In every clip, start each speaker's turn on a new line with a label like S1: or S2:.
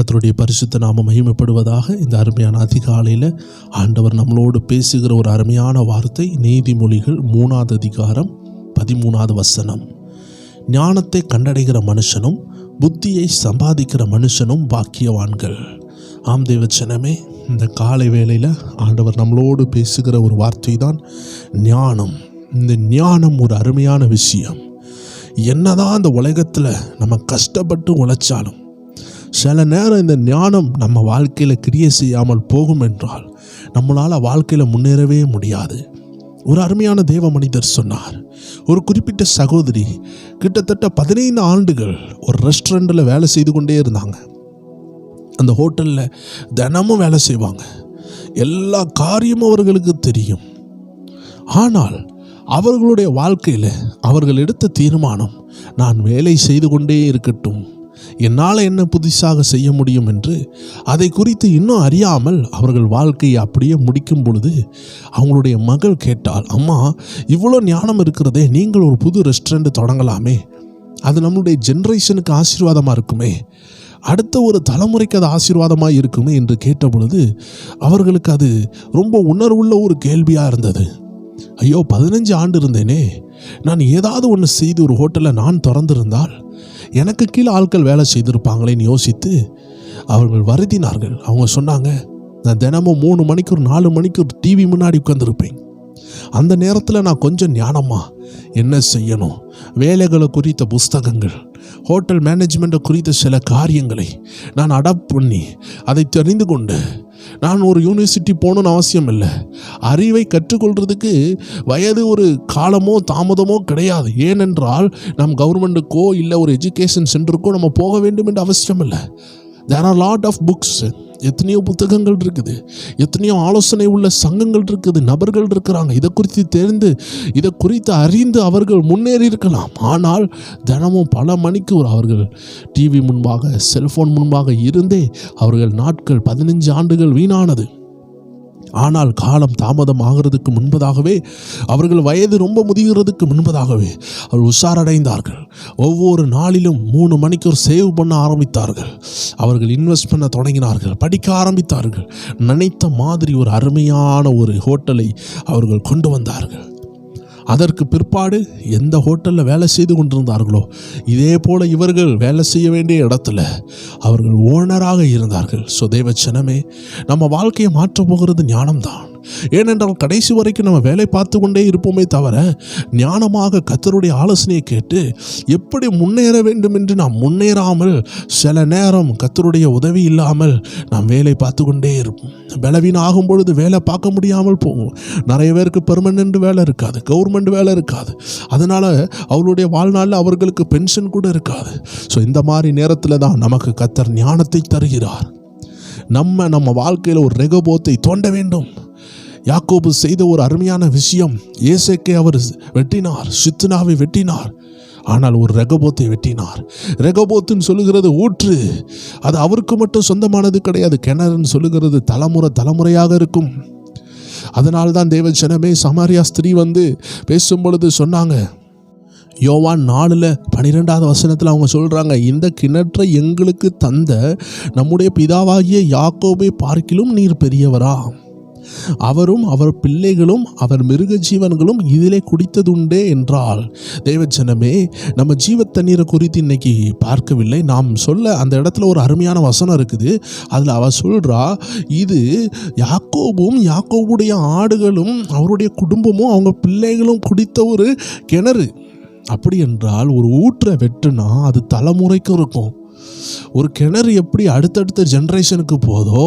S1: கர்த்தருடைய பரிசுத்த நாமம் மகிமைப்படுவதாக. இந்த அருமையான அதிகாலையில் ஆண்டவர் நம்மளோடு பேசுகிற ஒரு அருமையான வார்த்தை நீதிமொழிகள் 3ஆம் அதிகாரம் 13ஆவது வசனம். ஞானத்தை கண்டடைகிற மனுஷனும் புத்தியை சம்பாதிக்கிற மனுஷனும் பாக்கியவான்கள். ஆம் தேவச்சனமே, இந்த காலை வேளையில் ஆண்டவர் நம்மளோடு பேசுகிற ஒரு வார்த்தை தான் ஞானம். இந்த ஞானம் ஒரு அருமையான விஷயம். என்னதான் அந்த உலகத்தில் நம்ம கஷ்டப்பட்டு உழைச்சாலும் சில நேரம் இந்த ஞானம் நம்ம வாழ்க்கையில் கிரியை செய்யாமல் போகும் என்றால் நம்மளால் வாழ்க்கையில் முன்னேறவே முடியாது. ஒரு அருமையான தேவ மனிதர் சொன்னார், ஒரு குறிப்பிட்ட சகோதரி கிட்டத்தட்ட 15 ஆண்டுகள் ஒரு ரெஸ்டாரண்ட்டில் வேலை செய்து கொண்டே இருந்தாங்க. அந்த ஹோட்டலில் தினமும் வேலை செய்வாங்க. எல்லா காரியமும் அவர்களுக்கு தெரியும். ஆனால் அவர்களுடைய வாழ்க்கையில் அவர்கள் எடுத்த தீர்மானம், நான் வேலை செய்து கொண்டே இருக்கட்டும், என்னால் என்ன புதுசாக செய்ய முடியும் என்று அதை குறித்து இன்னும் அறியாமல் அவர்கள் வாழ்க்கையை அப்படியே முடிக்கும் பொழுது அவங்களுடைய மகள் கேட்டால், அம்மா, இவ்வளோ ஞானம் இருக்கிறதே, நீங்கள் ஒரு புது ரெஸ்டாரண்ட் தொடங்கலாமே, அது நம்மளுடைய ஜென்ரேஷனுக்கு ஆசீர்வாதமாக இருக்குமே, அடுத்த ஒரு தலைமுறைக்கு அது ஆசீர்வாதமாக இருக்குமே என்று கேட்ட பொழுது அவர்களுக்கு அது ரொம்ப உணர்வுள்ள ஒரு கேள்வியாக இருந்தது. ஐயோ, 15 ஆண்டு இருந்தேனே, நான் ஏதாவது ஒன்று செய்து ஒரு ஹோட்டலில் நான் திறந்திருந்தால் எனக்கு கீழே ஆட்கள் வேலை செய்திருப்பாங்களேன்னு யோசித்து அவர்கள் வருந்தினார்கள். அவங்க சொன்னாங்க, நான் தினமும் 3 மணிக்கு 4 மணிக்கு டிவி முன்னாடி உட்கார்ந்துருப்பேன். அந்த நேரத்தில் நான் கொஞ்சம் ஞானமாக என்ன செய்யணும், வேலைகளை குறித்த புஸ்தகங்கள், ஹோட்டல் மேனேஜ்மெண்ட்டை குறித்த சில காரியங்களை நான் அடாப்ட் பண்ணி அதை தெரிந்து கொண்டு, நான் ஒரு யூனிவர்சிட்டி போகணுன்னு அவசியம் இல்லை, அறிவை கற்றுக்கொள்கிறதுக்கு வயது ஒரு காலமோ தாமதமோ கிடையாது. ஏனென்றால் நம் கவர்மெண்ட்டுக்கோ இல்லை ஒரு எஜுகேஷன் சென்டருக்கோ நம்ம போக வேண்டும் என்று அவசியம் இல்லை. There are lot of books. எத்தனையோ புத்தகங்கள் இருக்குது, எத்தனையோ ஆலோசனை உள்ள சங்கங்கள் இருக்குது, நபர்கள் இருக்கிறாங்க. இதை குறித்து தெரிந்து இதை குறித்து அறிந்து அவர்கள் முன்னேறி இருக்கலாம். ஆனால் தினமும் பல மணிக்கு அவர்கள் டிவி முன்பாக, செல்ஃபோன் முன்பாக இருந்தே அவர்கள் நாட்கள் 15 ஆண்டுகள் வீணானது. ஆனால் காலம் தாமதம் ஆகிறதுக்கு முன்பதாகவே, அவர்கள் வயது ரொம்ப முதிகிறதுக்கு முன்பதாகவே அவர்கள் உஷாரடைந்தார்கள். ஒவ்வொரு நாளிலும் 3 மணிக்கு சேவ் பண்ண ஆரம்பித்தார்கள். அவர்கள் இன்வெஸ்ட் பண்ண தொடங்கினார்கள், படிக்க ஆரம்பித்தார்கள். நினைத்த மாதிரி ஒரு அருமையான ஒரு ஹோட்டலை அவர்கள் கொண்டு வந்தார்கள். அதற்கு பிற்பாடு எந்த ஹோட்டலில் வேலை செய்து கொண்டிருந்தார்களோ இதே போல் இவர்கள் வேலை செய்ய வேண்டிய இடத்துல அவர்கள் ஓனராக இருந்தார்கள். ஸோ தேவச்சனமே, நம்ம வாழ்க்கையை மாற்றப் போகிறது ஞானம்தான். ஏனென்றால் கடைசி வரைக்கும் நம்ம வேலை பார்த்து கொண்டே இருப்போமே தவிர ஞானமாக கர்த்தருடைய ஆலோசனையை கேட்டு எப்படி முன்னேற வேண்டும் என்று நாம் முன்னேறாமல், சில நேரம் கர்த்தருடைய உதவி இல்லாமல் நாம் வேலை பார்த்து கொண்டே இருப்போம். பலவீனம் ஆகும் பொழுது வேலை பார்க்க முடியாமல் போகும். நிறைய பேருக்கு பெர்மனன்ட் வேலை இருக்காது, கவர்மெண்ட் வேலை இருக்காது. அதனால் அவருடைய வாழ்நாளில் அவர்களுக்கு பென்ஷன் கூட இருக்காது. ஸோ இந்த மாதிரி நேரத்தில் தான் நமக்கு கர்த்தர் ஞானத்தை தருகிறார். நம்ம வாழ்க்கையில் ஒரு ரெகோபோத்தை தோண்ட வேண்டும். யாக்கோபு செய்த ஒரு அருமையான விஷயம், ஏசேக்கை அவர் வெட்டினார், சித்னாவை வெட்டினார், ஆனால் ஒரு ரெகோபோத்தை வெட்டினார். ரெகோபோத்துன்னு சொல்லுகிறது ஊற்று, அது அவருக்கு மட்டும் சொந்தமானது கிடையாது. கிணறுன்னு சொல்லுகிறது தலைமுறையாக இருக்கும். அதனால்தான் தேவஜனமே, சமாரியா ஸ்திரீ வந்து பேசும் பொழுது சொன்னாங்க, யோவான் 4:12 வசனத்தில் அவங்க சொல்கிறாங்க, இந்த கிணற்றை எங்களுக்கு தந்த நம்முடைய பிதாவாகிய யாக்கோபை பார்க்கிலும் நீர் பெரியவரா, அவரும் அவர் பிள்ளைகளும் அவர் மிருக ஜீவன்களும் இதிலே குடித்ததுண்டே என்றால். தேவஜனமே, நம்ம ஜீவ தண்ணீரை குறித்து இன்னைக்கு பார்க்கவில்லை. நாம் சொல்ல அந்த இடத்துல ஒரு அருமையான வசனம் இருக்குது. அதில் அவ சொல்கிறா, இது யாக்கோபும் யாக்கோபுடைய ஆடுகளும் அவருடைய குடும்பமும் அவங்க பிள்ளைகளும் குடித்த ஒரு கிணறு. அப்படி என்றால் ஒரு ஊற்றை வெட்டுனா அது தலைமுறைக்கும் இருக்கும். ஒரு கிணறு எப்படி அடுத்தடுத்த ஜென்ரேஷனுக்கு போதோ,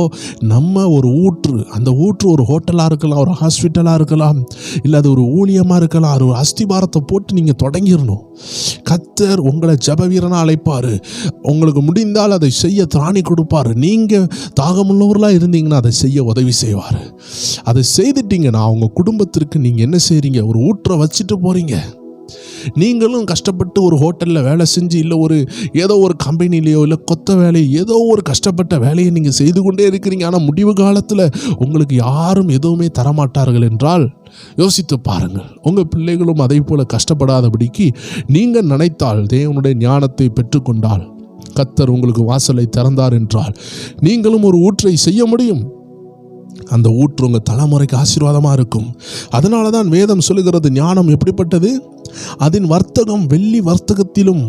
S1: நம்ம ஒரு ஊற்று, அந்த ஊற்று ஒரு ஹோட்டலாக இருக்கலாம், ஒரு ஹாஸ்பிட்டலாக இருக்கலாம், இல்லை அது ஒரு ஊழியமாக இருக்கலாம். அது ஒரு அஸ்திபாரத்தை போட்டு நீங்கள் தொடங்கிடணும். கர்த்தர் உங்களை ஜெப வீரனாக அழைப்பார். உங்களுக்கு முடிந்தால் அதை செய்ய திராணி கொடுப்பார். நீங்கள் தாகமுள்ளவர்களாக இருந்தீங்கன்னா அதை செய்ய உதவி செய்வார். அதை செய்துட்டீங்கன்னா உங்கள் குடும்பத்திற்கு நீங்கள் என்ன செய்கிறீங்க, ஒரு ஊற்றை வச்சுட்டு போகிறீங்க. நீங்களும் கஷ்டப்பட்டு ஒரு ஹோட்டலில் வேலை செஞ்சு, இல்லை ஏதோ ஒரு கம்பெனிலேயோ இல்லை கொத்த வேலை, ஏதோ ஒரு கஷ்டப்பட்ட வேலையை நீங்கள் செய்து கொண்டே இருக்கிறீங்க. ஆனால் முடிவு காலத்தில் உங்களுக்கு யாரும் எதுவுமே தரமாட்டார்கள் என்றால் யோசித்து பாருங்கள். உங்கள் பிள்ளைகளும் அதை போல கஷ்டப்படாதபடிக்கு நீங்கள் நினைத்தால், தேவனுடைய ஞானத்தை பெற்றுக்கொண்டால் கர்த்தர் உங்களுக்கு வாசலை திறந்தார் என்றால் நீங்களும் ஒரு ஊற்றை செய்ய முடியும். அந்த ஊற்று உங்கள் தலைமுறைக்கு ஆசீர்வாதமாக இருக்கும். அதனால தான் வேதம் சொல்லுகிறது, ஞானம் எப்படிப்பட்டது? அதன் வர்த்தகம் வெள்ளி வர்த்தகத்திலும்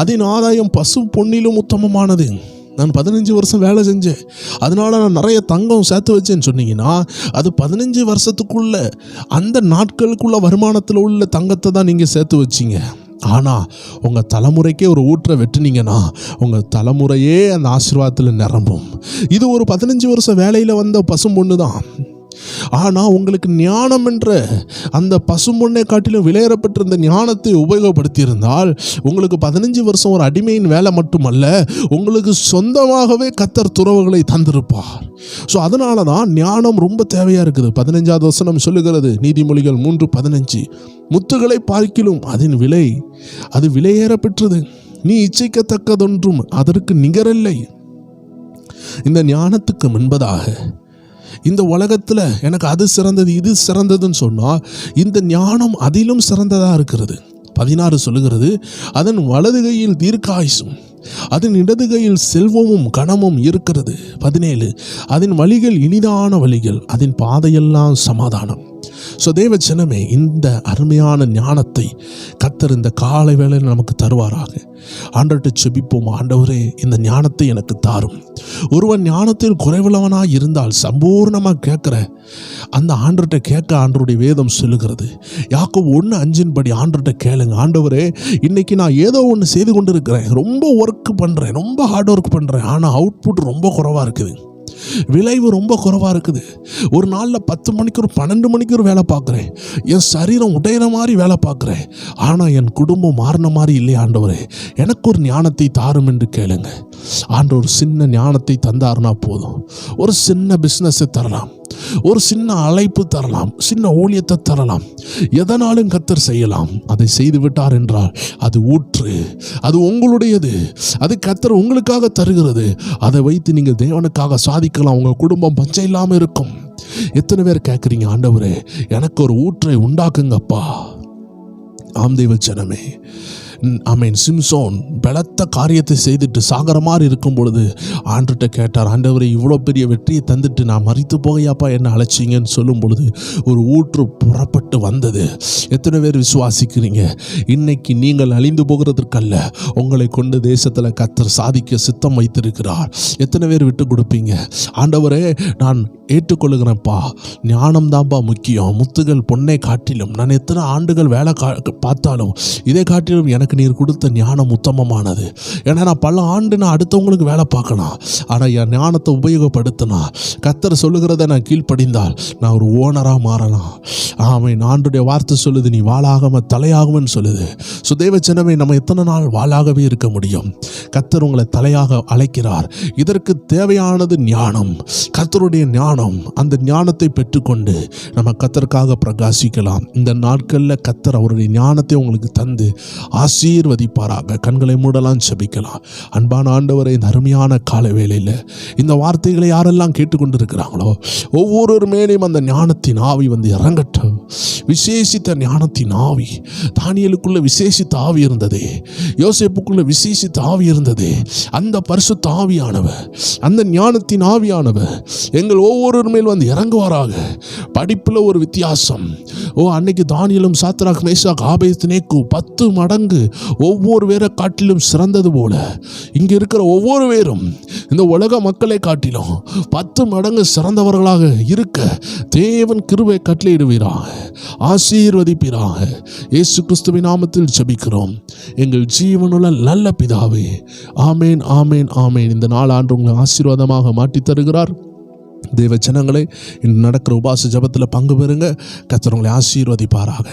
S1: அதன் ஆதாயம் பசு பொன்னிலும் உத்தமமானது. நான் 15 வருஷம் வேலை செஞ்சேன், அதனால நான் நிறைய தங்கம் சேர்த்து வச்சேன்னு சொன்னீங்கன்னா, அது 15 வருஷத்துக்குள்ள அந்த நாட்களுக்குள்ள வருமானத்தில் உள்ள தங்கத்தை தான் நீங்கள் சேர்த்து வச்சிங்க. ஆனால் உங்கள் தலைமுறைக்கே ஒரு ஊற்றை வெட்டுனீங்கன்னா உங்கள் தலைமுறையே அந்த ஆசீர்வாதத்தில் நிரம்பும். இது ஒரு 15 வருஷம் வேலையில் வந்த பசும்பொண்ணு தான். ஆனால் உங்களுக்கு ஞானம் என்ற அந்த பசும்பொன்னை காட்டிலும் விலையேறப்பட்டிருந்த ஞானத்தை உபயோகப்படுத்தியிருந்தால் உங்களுக்கு 15 வருஷம் ஒரு அடிமையின் வேலை மட்டுமல்ல, உங்களுக்கு சொந்தமாகவே கர்த்தர் துறவுகளை தந்திருப்பார். ஸோ அதனால தான் ஞானம் ரொம்ப தேவையாக இருக்குது. 15வது வசனம் சொல்லுகிறது, நீதிமொழிகள் 3:15, முத்துகளை பார்க்கிலும் அதன் விலை அது விலையேறப்பெற்றது, நீ இச்சைக்கத்தக்கதொன்றும் அதற்கு நிகரில்லை. இந்த ஞானத்துக்கு முன்பதாக இந்த உலகத்தில் எனக்கு அது சிறந்தது இது சிறந்ததுன்னு சொன்னால், இந்த ஞானம் அதிலும் சிறந்ததாக இருக்கிறது. 16 சொல்லுகிறது, அதன் வலது கையில் தீர்க்காயுசும் அதன் இடது கையில் செல்வமும் கனமும் இருக்கிறது. 17, அதன் வழிகள் இனிதான வழிகள், அதன் பாதையெல்லாம் சமாதானம். ஸோ தேவ ஜனமே, இந்த அருமையான ஞானத்தை கர்த்தர் இந்த காலை வேளையில் நமக்கு தருவாராக. ஆண்டவர்கிட்ட செபிப்போம், ஆண்டவரே இந்த ஞானத்தை எனக்கு தாரும். ஒருவன் ஞானத்தில் குறைவுள்ளவனாக இருந்தால் சம்பூர்ணமாக கேட்குற அந்த ஆண்டவர்கிட்ட கேட்க ஆண்டவருடைய வேதம் சொல்லுகிறது. யாக்கோபு 1:5 ஆண்டவர்கிட்ட கேளுங்க, ஆண்டவரே இன்னைக்கு நான் ஏதோ ஒன்று செய்து கொண்டு இருக்கிறேன், ரொம்ப ஒர்க் பண்ணுறேன், ரொம்ப ஹார்ட் ஒர்க் பண்ணுறேன், ஆனால் அவுட்புட் ரொம்ப குறைவாக இருக்குது, விளைவு ரொம்ப குறைவாக இருக்குது. ஒரு நாளில் 10 மணிக்கு ஒரு 12 மணிக்கு ஒரு வேலை பார்க்குறேன், என் சரீரம் உடையிற மாதிரி வேலை பார்க்குறேன், ஆனால் என் குடும்பம் மாறின மாதிரி இல்லையா ஆண்டவரே, எனக்கு ஒரு ஞானத்தை தாரும் என்று கேளுங்க. ஆண்டவர் சின்ன ஞானத்தை தந்தாருன்னா போதும். ஒரு சின்ன பிஸ்னஸை தரலாம், ஒரு சின்ன அழைப்பு தரலாம், சின்ன ஊழியத்தை தரலாம், எதனாலும் கர்த்தர் செய்யலாம். அதை செய்து விட்டார் என்றால் அது ஊற்று, அது உங்களுடையது, அது கர்த்தர் உங்களுக்காக தருகிறது. அதை வைத்து நீங்கள் தேவனுக்காக சாதிக்கலாம், உங்கள் குடும்பம் பஞ்சம் இல்லாமல் இருக்கும். எத்தனை பேர் கேட்குறீங்க, ஆண்டவரே எனக்கு ஒரு ஊற்றை உண்டாக்குங்கப்பா? ஆம் தேவ ஜனமே, ஆமேன். சிம்சோன் பலத்த காரியத்தை செய்துட்டு சாகர மாதிரி இருக்கும் பொழுது ஆண்டவர்கிட்ட கேட்டார், ஆண்டவரே இவ்வளோ பெரிய வெற்றியை தந்துட்டு நான் மரித்து போகையாப்பா என்ன அழைச்சிங்கன்னு சொல்லும் பொழுது ஒரு ஊற்று புறப்பட்டு வந்தது. எத்தனை பேர் விசுவாசிக்கிறீங்க? இன்னைக்கு நீங்கள் அழிந்து போகிறதற்கல்ல, உங்களை கொண்டு தேசத்தில் கர்த்தர் சாதிக்க சித்தம் வைத்திருக்கிறார். எத்தனை பேர் விட்டு கொடுப்பீங்க? ஆண்டவரே நான் ஏற்றுக்கொள்ளுகிறேன்ப்பா, ஞானம் தான்ப்பா முக்கியம், முத்துகள் பொன்னை காட்டிலும், நான் எத்தனை ஆண்டுகள் வேலை பார்த்தாலும் இதை காட்டிலும் எனக்கு நீர் கொடுத்த ஞானம் உத்தமமானது. ஏன்னா நான் பல ஆண்டு நான் அடுத்தவங்களுக்கு வேலை பார்க்கணும், ஆனால் என் ஞானத்தை உபயோகப்படுத்தினா கர்த்தர் சொல்லுகிறத நான் கீழ்ப்படிந்தால் நான் ஒரு ஓனராக மாறலாம். ஆமென். ஆண்டுடைய வார்த்தை சொல்லுது, நீ வாளாகாம தலையாகும்னு சொல்லுது. ஸோ தேவ ஜனமே, நம்ம எத்தனை நாள் வாளாகவே இருக்க முடியும்? கர்த்தர் உங்களை தலையாக அழைக்கிறார். இதற்கு தேவையானது ஞானம், கர்த்தருடைய ஞானம். அந்த ஞானத்தை பெற்றுக்கொண்டு நம்ம கர்த்தருக்காக பிரகாசிக்கலாம். இந்த நாட்களில் கர்த்தர் அவருடைய ஞானத்தை உங்களுக்கு தந்து ஆசீர்வதிப்பாராக. கண்களை மூடலாம், செபிக்கலாம். அன்பான ஆண்டவரே, இந்த அருமையான கால வேளையில் இந்த வார்த்தைகளை யாரெல்லாம் கேட்டுக்கொண்டு இருக்கிறாங்களோ ஒவ்வொரு மேலேயும் அந்த ஞானத்தின் ஆவி வந்து இறங்கட்டும். விசேஷித்த ஞானத்தின் ஆவி, தானியேலுக்குள்ள விசேஷித்த ஆவி இருந்ததே, யோசேப்புக்குள்ள விசேஷித்த ஆவி இருந்ததே, அந்த பரிசுத்த ஆவியானவர், அந்த ஞானத்தின் ஆவியானவர் எங்கள் ஒவ்வொரு மேல் வந்து இறங்குவாராக. படிப்பில் ஒரு வித்தியாசம். அன்னைக்கு தானியேலும் சாத்ராக் மேஷாக் ஆபேத்நேகோ 10 மடங்கு ஒவ்வொரு பேரை காட்டிலும் சிறந்தது போல இங்கே இருக்கிற ஒவ்வொரு பேரும் இந்த உலக மக்களை காட்டிலும் 10 மடங்கு சிறந்தவர்களாக இருக்க தேவன் கிருபை கட்டளையிடுவீராக, ஆசீர்வதிப்பீராக. இயேசு கிறிஸ்துவின் நாமத்தில் ஜெபிக்கிறோம் எங்கள் ஜீவனுள்ள நல்ல பிதாவே. ஆமேன், ஆமேன், ஆமேன். இந்த நாளாண்டு உங்களை ஆசீர்வாதமாக மாற்றி தருகிறார். தேவ ஜனங்களே, இன்று நடக்கிற உபாச ஜெபத்தில் பங்கு பெறுங்க. கர்த்தர் உங்களை ஆசீர்வதிப்பாராக.